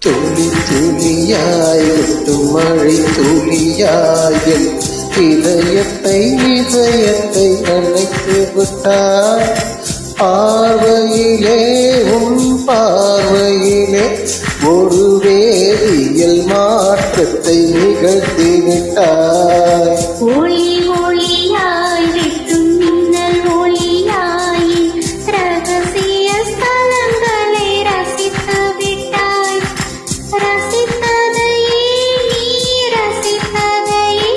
துளி துளியாய் கொட்டும் மழை துளியாய் என் இதயத்தை அணைத்து விட்டாய். பார்வையிலே உன் பார்வையிலே ஒரு வேதியியல் மாற்றத்தை நிகழ்த்தி விட்டாய். ஒளி ஒளியாய் வெட்டும் மின்னல் ஒளியாய் ரகசிய ஸ்தலங்களை ரசித்து விட்டாய். ரசித்ததையே நீ ரசித்ததையே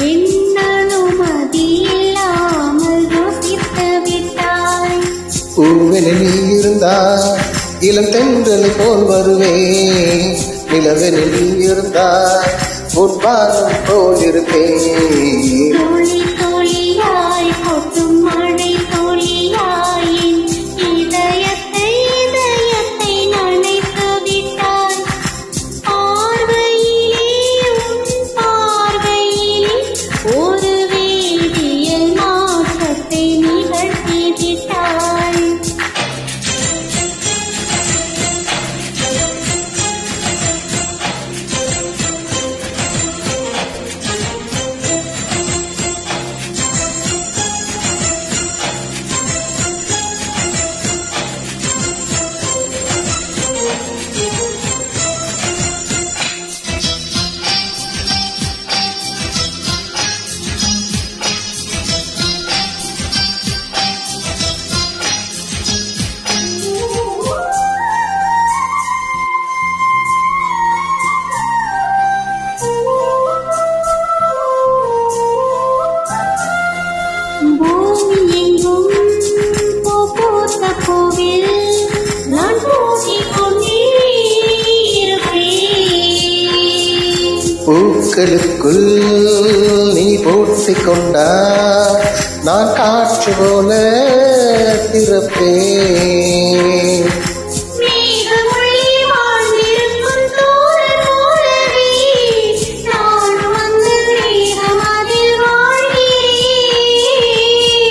என் அனுமதி இல்லாமல் ருசித்து விட்டாய். பூவென நீ இருந்தால் இளம் தென்றலை போல் வருவேன். நிலவென நீ இருந்தால் உன் பாதம் போல் இருப்பேன். துளி துளியாய் கொட்டும் மழை துளியாய் இதயத்தை நனைத்து விட்டாய். பார்வையிலே உன் பார்வையிலே ஒரு வேதியியல் மாற்றத்தை நிகழ்த்தி விட்டாய். பூக்களுக்குள் நீ போட்டிக் கொண்டா நான் காற்று போல திறப்பேன்.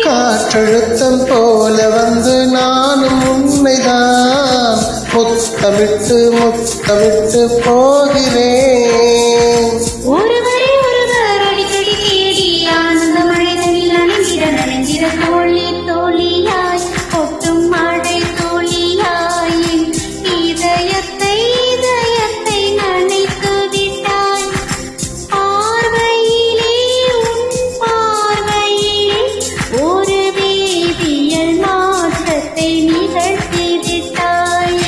காற்றழுத்தம் போல வந்து நானும் உண்மைதான் முத்தமிட்டு முத்தமிட்டு போகிறேன். ஒருவரை ஒருவர் அடிக்கடி தேடி ஆனந்த மழைகளில் அணிந்திட நனைந்திட தோழி தோழியாய் கொட்டும் மழை தோழியாய் இதயத்தை நனைத்து விட்டாய். பார்வையிலே உன் பார்வையிலே ஒரு வேதியியல் மாற்றத்தை நிகழ்த்தி விட்டாய்.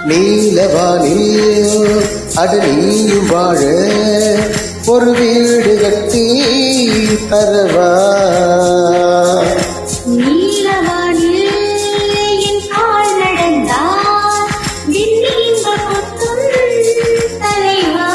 நீலவானில் அடனியும் வாழ ஒரு வீடு கட்டி தரவா. நீலவானில் என் கால் நடந்தால் விண்ணீங்க கொத்தும் தலைவா.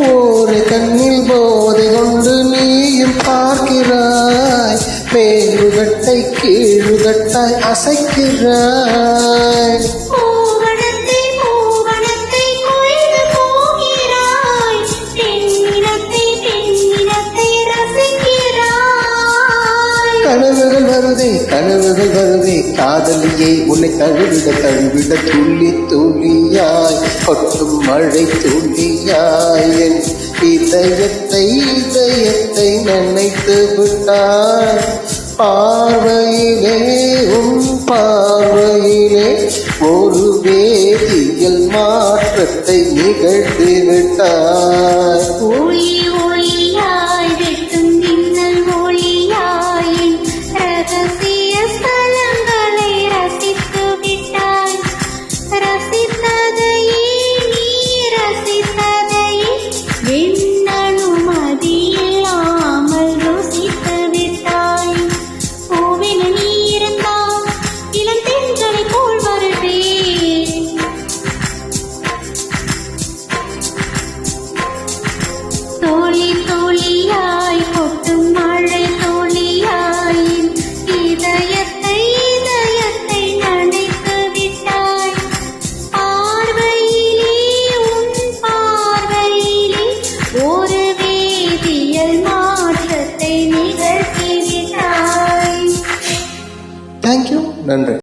ஒரு கண்ணில் போதை கொண்டு நீயும் பார்க்கிறாய். மேலுகட்டை கீழுகட்டாய் அசைக்கிறாய். பூவனத்தை கொய்து போகிறாய். பெண்ணினத்தை ரசிக்கிறாய். கனவுகள் வருதே காதலியை உன்னை தழுவிட துள்ளி துளியாய் கொட்டும் மழை துளியாய் என் இதயத்தை நினைத்து விட்டாய். பார்வையிலே உன் பார்வையிலே ஒரு வேதியியல் மாற்றத்தை நிகழ்த்தி விட்டாய். ஒளி ஒளியாய் வெட்டும் மின்னல் ஒளியாய் ரகசிய ஸ்தலங்களை ரசித்து விட்டாய். ரசித்ததையே நீ ரசித்ததையே என் அனுமதி தேங்க்யூ. நன்றி.